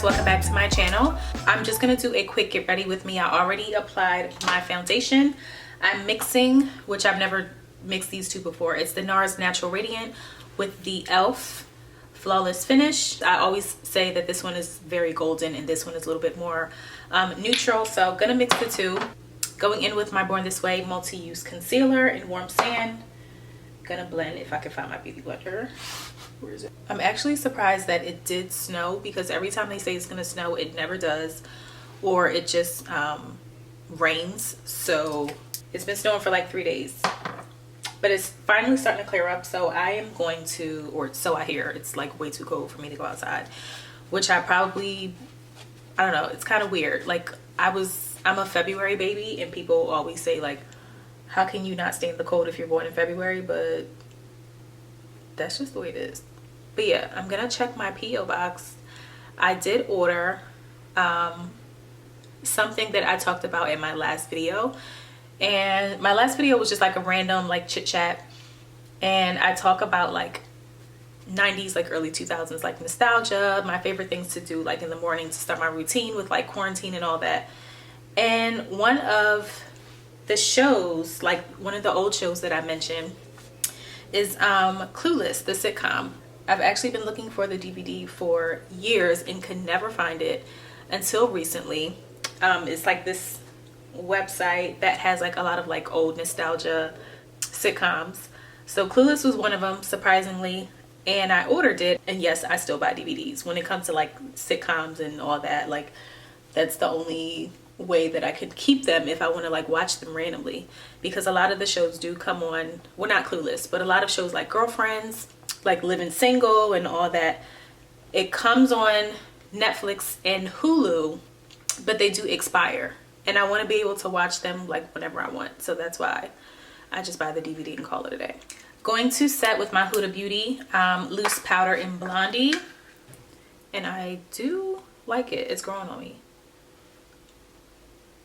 guys, welcome back to my channel. I'm just gonna do a quick get ready with me. I already applied my foundation. I'm mixing, which I've never mixed these two before. It's the Nars Natural Radiant with the e.l.f. Flawless Finish. I always say that this one is very golden and this one is a little bit more neutral, so I'm gonna mix the two. Going in with my Born This Way multi-use concealer in Warm Sand. Gonna blend if I can find my beauty blender. Where is it? I'm actually surprised that it did snow, because every time they say it's gonna snow, it never does, or it just rains. So it's been snowing for like 3 days, but it's finally starting to clear up. So I am going to, or so I hear, it's like way too cold for me to go outside, which I don't know, it's kind of weird. Like I'm a February baby, and people always say like, how can you not stay in the cold if you're born in February? But that's just the way it is. But yeah, I'm gonna check my P.O. box. I did order something that I talked about in my last video, and my last video was just like a random like chit chat, and I talk about like 90s, like early 2000s, like nostalgia, my favorite things to do like in the morning to start my routine with like quarantine and all that. And one of the shows, like one of the old shows that I mentioned, is Clueless, the sitcom. I've actually been looking for the DVD for years and could never find it until recently. It's like this website that has like a lot of like old nostalgia sitcoms. So Clueless was one of them, surprisingly, and I ordered it. And yes, I still buy DVDs when it comes to like sitcoms and all that. Like that's the only way that I could keep them if I want to like watch them randomly, because a lot of the shows do come on, well, not Clueless, but a lot of shows like Girlfriends, like Living Single and all that, it comes on Netflix and Hulu, but they do expire, and I want to be able to watch them like whenever I want. So that's why I just buy the DVD and call it a day. Going to set with my Huda Beauty loose powder in Blondie, and I do like it. It's growing on me.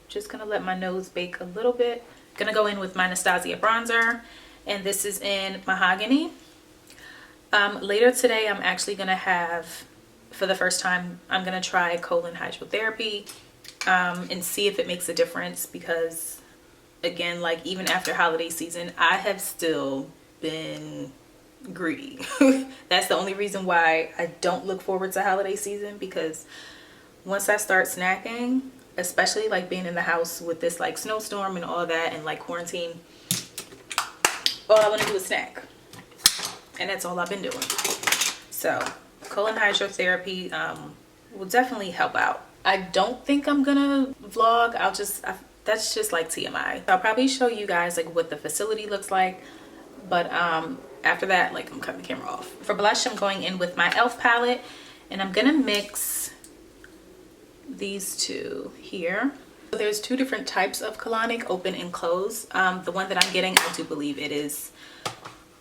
Just gonna let my nose bake a little bit. Gonna go in with my Anastasia bronzer, and this is in Mahogany. Later today, I'm actually gonna have, for the first time, I'm gonna try colon hydrotherapy and see if it makes a difference, because again, like even after holiday season, I have still been greedy. That's the only reason why I don't look forward to holiday season, because once I start snacking, especially like being in the house with this like snowstorm and all that, and like quarantine, all I want to do is snack, and that's all I've been doing. So colon hydrotherapy will definitely help out. I don't think I'm gonna vlog. That's just like TMI. I'll probably show you guys like what the facility looks like, but after that, like, I'm cutting the camera off. For blush, I'm going in with my e.l.f. palette, and I'm gonna mix these two here. So there's two different types of colonic, open and closed. The one that I'm getting, I do believe it is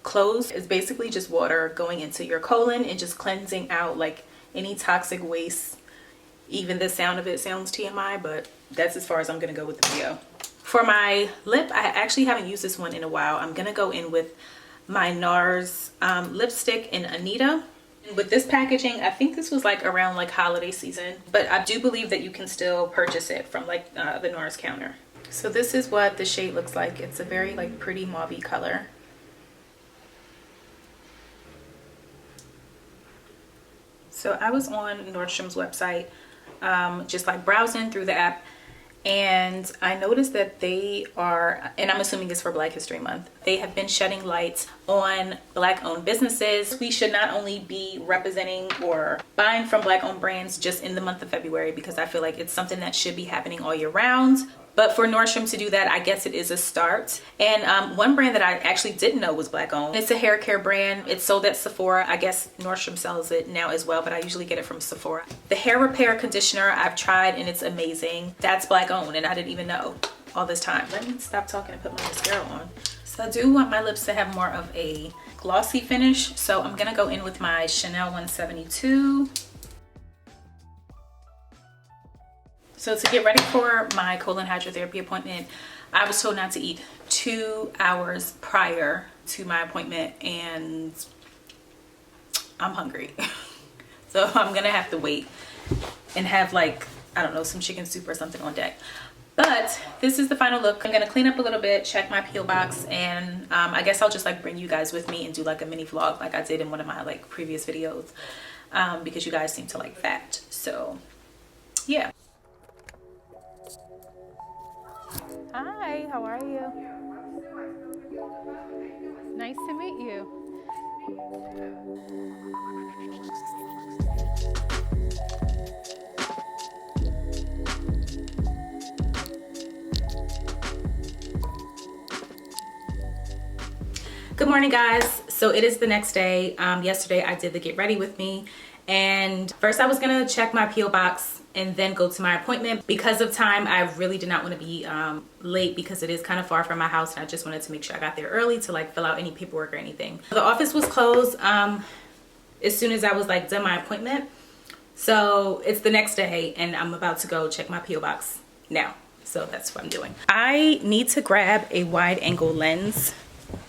closed. It's basically just water going into your colon and just cleansing out like any toxic waste. Even the sound of it sounds TMI, but that's as far as I'm gonna go with the video. For my lip, I actually haven't used this one in a while. I'm gonna go in with my Nars lipstick in Anita. With this packaging, I think this was like around like holiday season, but I do believe that you can still purchase it from like the Nars counter. So this is what the shade looks like. It's a very like pretty mauvey color. So I was on Nordstrom's website, just like browsing through the app, and I noticed that they are, and I'm assuming it's for Black History Month, they have been shedding light on Black owned businesses. We should not only be representing or buying from Black owned brands just in the month of February, because I feel like it's something that should be happening all year round. But for Nordstrom to do that, I guess it is a start. And one brand that I actually didn't know was Black owned. It's a hair care brand. It's sold at Sephora. I guess Nordstrom sells it now as well, but I usually get it from Sephora. The hair repair conditioner I've tried, and it's amazing. That's Black owned, and I didn't even know all this time. Let me stop talking and put my mascara on. So I do want my lips to have more of a glossy finish. So I'm gonna go in with my Chanel 172. So to get ready for my colon hydrotherapy appointment, I was told not to eat 2 hours prior to my appointment, and I'm hungry. So I'm gonna have to wait and have like, I don't know, some chicken soup or something on deck. But this is the final look. I'm gonna clean up a little bit, check my P.O. box, and I guess I'll just like bring you guys with me and do like a mini vlog like I did in one of my like previous videos, because you guys seem to like that. So yeah. Hi, how are you? Nice to meet you. Good morning, guys. So it is the next day. Yesterday I did the get ready with me, and first I was gonna check my P.O. box and then go to my appointment. Because of time, I really did not want to be late because it is kind of far from my house, and I just wanted to make sure I got there early to like fill out any paperwork or anything. The office was closed as soon as I was like done my appointment. So it's the next day and I'm about to go check my P.O. box now. So that's what I'm doing. I need to grab a wide angle lens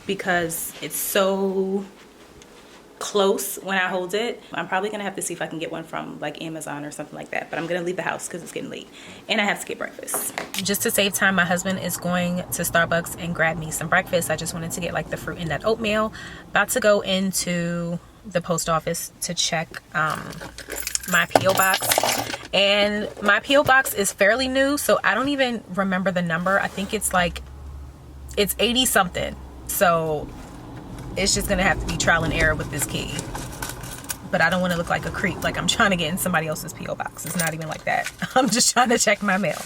because it's so close when I hold it. I'm probably gonna have to see if I can get one from like Amazon or something like that, but I'm gonna leave the house because it's getting late and I have to get breakfast. Just to save time, my husband is going to Starbucks and grab me some breakfast. I just wanted to get like the fruit and that oatmeal. About to go into the post office to check my P.O. box, and my P.O. box is fairly new, so I don't even remember the number. I think it's like, it's 80 something. So it's just gonna have to be trial and error with this key. But I don't want to look like a creep, like I'm trying to get in somebody else's P.O. box. It's not even like that. I'm just trying to check my mail.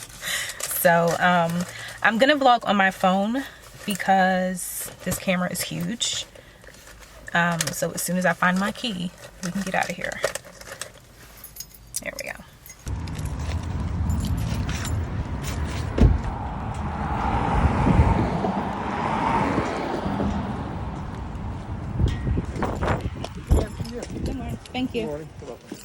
So I'm gonna vlog on my phone because this camera is huge. So as soon as I find my key, we can get out of here. There we go. Thank you. Good morning. You're welcome.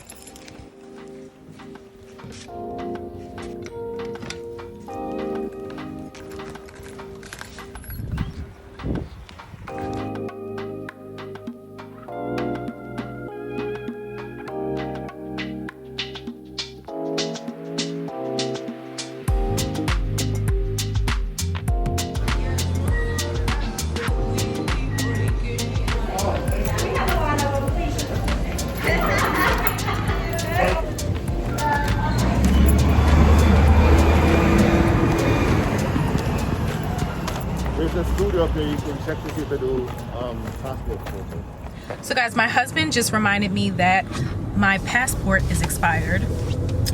Up there, you can check to see if they do passport photo. So guys, my husband just reminded me that my passport is expired.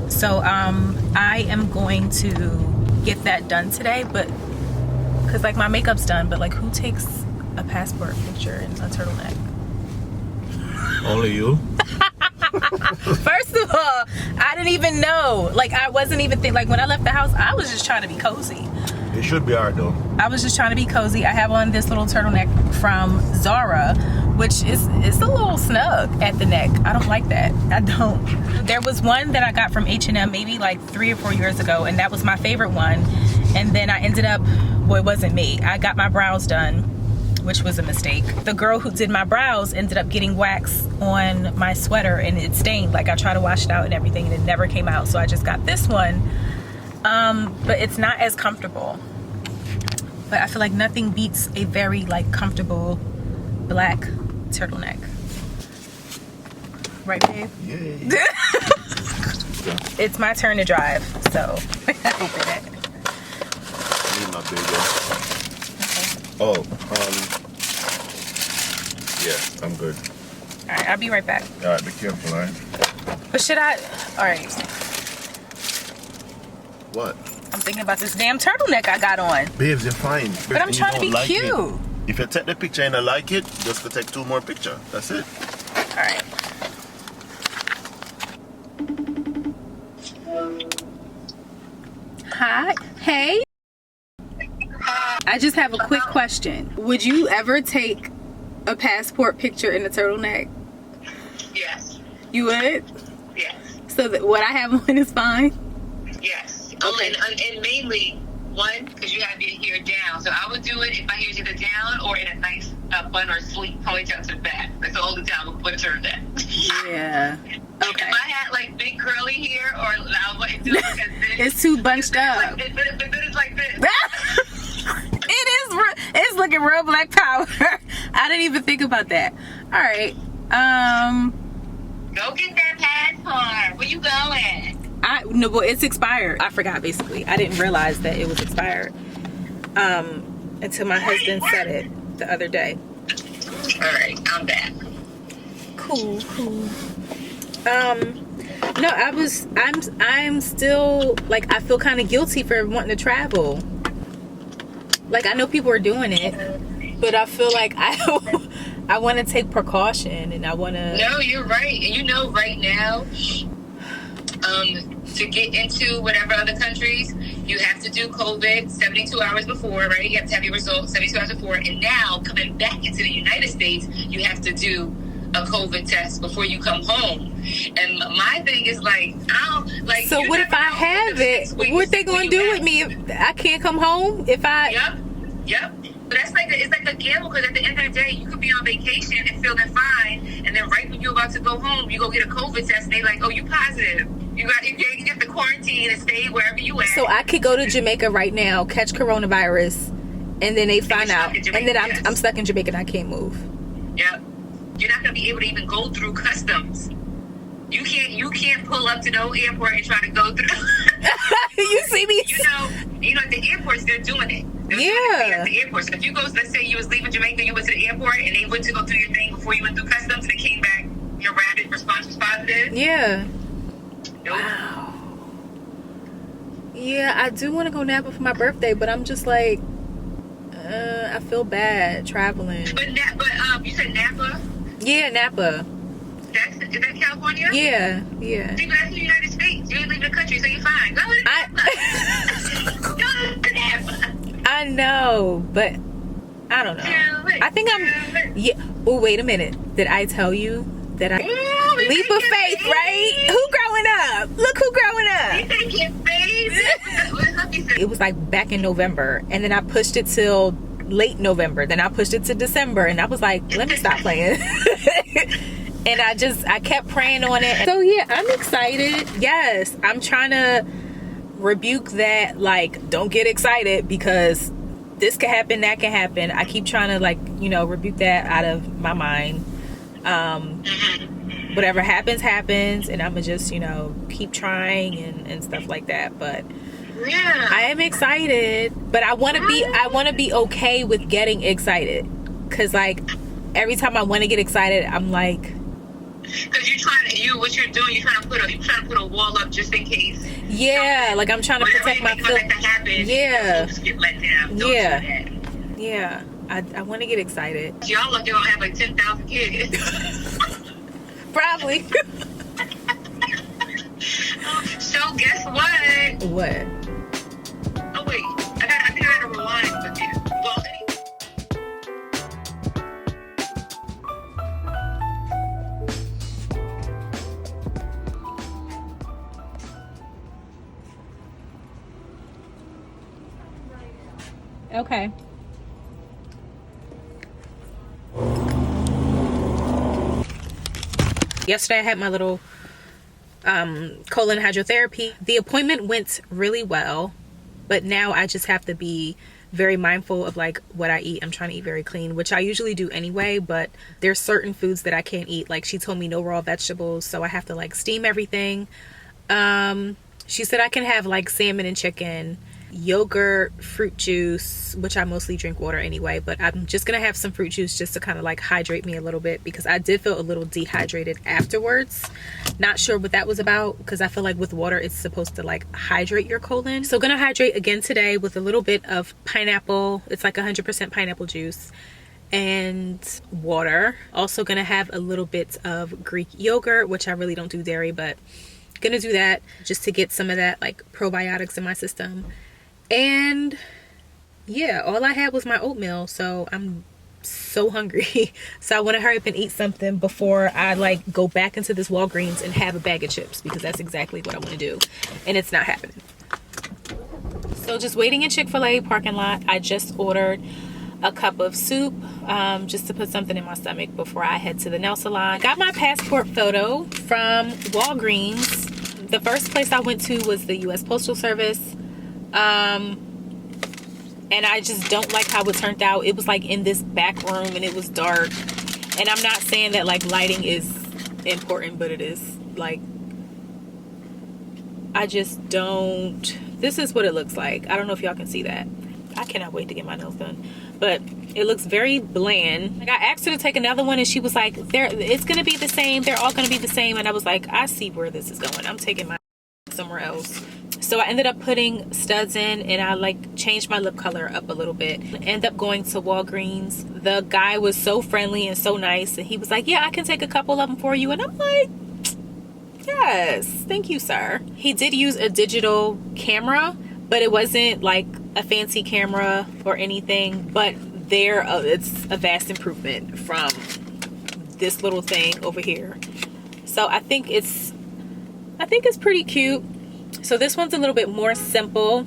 So I am going to get that done today, but because like my makeup's done, but like who takes a passport picture in a turtleneck? Only you. First of all, I didn't even know. Like I wasn't even thinking, like when I left the house, I was just trying to be cozy. It should be hard though. I was just trying to be cozy. I have on this little turtleneck from Zara, which is a little snug at the neck. I don't like that. I don't. There was one that I got from H&M maybe like 3 or 4 years ago, and that was my favorite one. And then I ended up, well, it wasn't me. I got my brows done, which was a mistake. The girl who did my brows ended up getting wax on my sweater and it stained. Like I tried to wash it out and everything and it never came out. So I just got this one. But it's not as comfortable. But I feel like nothing beats a very like comfortable black turtleneck. Right, babe? Yeah. It's my turn to drive, so open it. I need my big one. Oh, yes, I'm good. All right, I'll be right back. All right, be careful, all right? But should I? All right. What? I'm thinking about this damn turtleneck I got on. Babes, you're fine. But I'm trying to be cute. It. If you take the picture and I like it, just to take 2 more pictures. That's it. All right. Hi. Hey. I just have a quick question. Would you ever take a passport picture in a turtleneck? Yes. You would? Yes. So that what I have on is fine? Yes. Okay. And mainly, one, because you have your hair down. So I would do it if my hair's either down or in a nice fun or sleep, ponytail to the back. That's the only time I'm going to turn that. Yeah. Okay. If I had like big curly hair, or I wouldn't do it because It's too bunched up. But it's like this. It's looking real black power. I didn't even think about that. All right. Go get that passport. Where you going? Well, it's expired. I forgot, basically. I didn't realize that it was expired until my husband said it the other day. All right, I'm back. Cool. No, I'm still, like, I feel kind of guilty for wanting to travel. Like, I know people are doing it, but I feel like I want to take precaution, and I want to... No, you're right. And you know, right now, to get into whatever other countries, you have to do COVID 72 hours before, right? You have to have your results 72 hours before. And now, coming back into the United States, you have to do a COVID test before you come home. And my thing is like, So what if I have it? What they gonna do with me if I can't come home? If I... Yep. But it's like a gamble, because at the end of the day, you could be on vacation and feeling fine, and then right when you're about to go home, you go get a COVID test, and they like, oh, you positive. You get the quarantine and stay wherever you at. So I could go to Jamaica right now, catch coronavirus, and then they find out, and then I'm stuck in Jamaica and I can't move. Yep. You're not gonna be able to even go through customs. You can't pull up to no airport and try to go through. You see me? You know, at the airports they're doing it. At the airports. So if you go, let's say you was leaving Jamaica, you went to the airport, and they went to go through your thing before you went through customs, and they came back, your rapid response was positive. Yeah. Nope. Wow. Yeah, I do want to go Napa for my birthday, but I'm just like, I feel bad traveling. But you said Napa? Yeah, Napa. Is that California? Yeah. See, but that's the United States. You ain't leaving the country, so you're fine. Go to Napa. Go to Napa. I know, but I don't know. I think yeah. Oh, wait a minute. Did I tell you that I... Leap of faith, right? Who growing up? Look who growing up. You think your face? It was like back in November, and then I pushed it till late November. Then I pushed it to December, and I was like, let me stop playing. And I kept praying on it. So yeah, I'm excited. Yes, I'm trying to rebuke that, like, don't get excited because this can happen, that can happen. I keep trying to, like, rebuke that out of my mind. Whatever happens, and I'm gonna just, keep trying and stuff like that. But yeah, I am excited, but I want to be okay with getting excited, because like every time I want to get excited, I'm like, because what you're doing, you're trying to put a wall up just in case. Yeah, like I'm trying to protect my feelings. Yeah. Just get let down. Don't Yeah. do that. Yeah. I want to get excited. Y'all like y'all have like 10,000 kids. Probably. So guess what? What? Oh wait, I think I gotta rewind with you. Well, Okay. Yesterday I had my little colon hydrotherapy. The appointment went really well, but now I just have to be very mindful of like what I eat. I'm trying to eat very clean, which I usually do anyway, but there's certain foods that I can't eat. Like, she told me no raw vegetables, so I have to like steam everything. She said I can have like salmon and chicken, yogurt, fruit juice, which I mostly drink water anyway, but I'm just gonna have some fruit juice just to kind of like hydrate me a little bit, because I did feel a little dehydrated afterwards. Not sure what that was about, because I feel like with water it's supposed to like hydrate your colon. So gonna hydrate again today with a little bit of pineapple. It's like 100% pineapple juice and water. Also gonna have a little bit of Greek yogurt, which I really don't do dairy, but gonna do that just to get some of that like probiotics in my system. And yeah, all I had was my oatmeal, so I'm so hungry. So I want to hurry up and eat something before I like go back into this Walgreens and have a bag of chips, because that's exactly what I want to do, and it's not happening. So just waiting in Chick-fil-A parking lot. I just ordered a cup of soup, just to put something in my stomach before I head to the nail salon. Got my passport photo from Walgreens. The first place I went to was the US Postal Service. And I just don't like how it turned out. It was like in this back room and it was dark. And I'm not saying that like lighting is important, but it is. Like, I just don't. This is what it looks like. I don't know if y'all can see that. I cannot wait to get my nails done. But it looks very bland. Like, I asked her to take another one and she was like, it's gonna be the same. They're all gonna be the same. And I was like, I see where this is going. I'm taking my somewhere else. So I ended up putting studs in, and I like changed my lip color up a little bit. Ended up going to Walgreens. The guy was so friendly and so nice, and he was like, yeah, I can take a couple of them for you. And I'm like, yes, thank you, sir. He did use a digital camera, but it wasn't like a fancy camera or anything, but it's a vast improvement from this little thing over here. So I think it's pretty cute. So this one's a little bit more simple,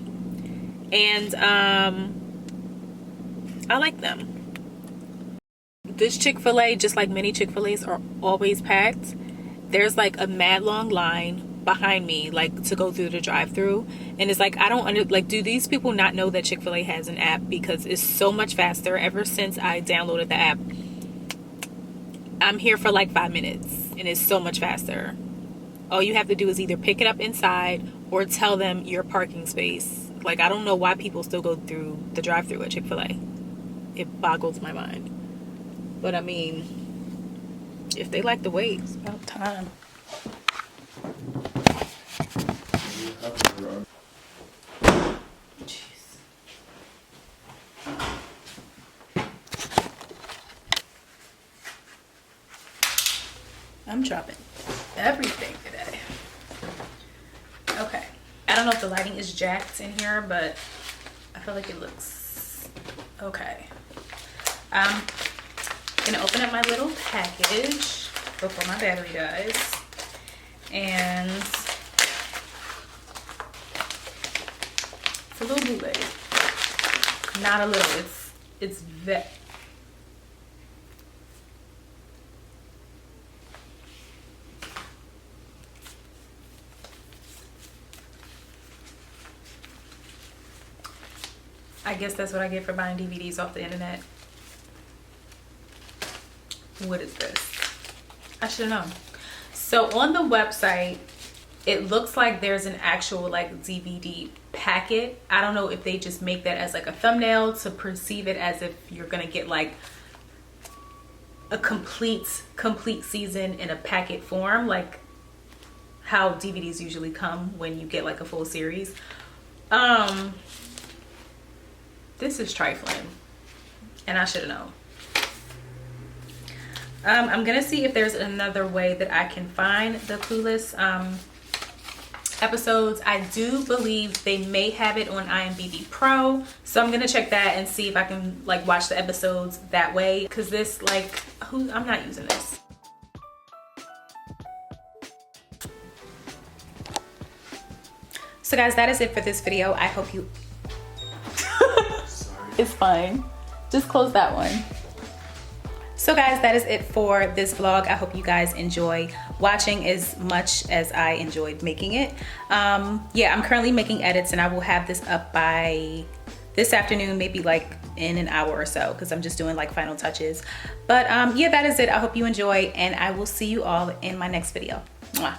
and I like them. This Chick-fil-A, just like many Chick-fil-A's, are always packed. There's like a mad long line behind me, like to go through the drive-through, and it's like, I don't do these people not know that Chick-fil-A has an app? Because it's so much faster. Ever since I downloaded the app, I'm here for like 5 minutes, and it's so much faster. All you have to do is either pick it up inside or tell them your parking space. Like, I don't know why people still go through the drive-thru at Chick-fil-A. It boggles my mind. But I mean, if they like to wait, it's about time. Jeez. I'm dropping everything today. Okay, I don't know if the lighting is jacked in here, but I feel like it looks okay. I'm gonna open up my little package before my battery dies, and it's a little bootleg. Not a little, it's vet. I guess that's what I get for buying DVDs off the internet. What is this? I should know. So on the website, it looks like there's an actual like DVD packet. I don't know if they just make that as like a thumbnail to perceive it as if you're gonna get like a complete season in a packet form, like how DVDs usually come when you get like a full series. This is trifling, and I should have known. I'm gonna see if there's another way that I can find the Clueless episodes. I do believe they may have it on IMDb Pro, so I'm gonna check that and see if I can like watch the episodes that way, because this like I'm not using this. So guys, that is it for this video. I hope you it's fine, just close that one. So guys, that is it for this vlog. I hope you guys enjoy watching as much as I enjoyed making it. Yeah, I'm currently making edits, and I will have this up by this afternoon, maybe like in an hour or so, because I'm just doing like final touches. But yeah, that is it. I hope you enjoy, and I will see you all in my next video. Mwah.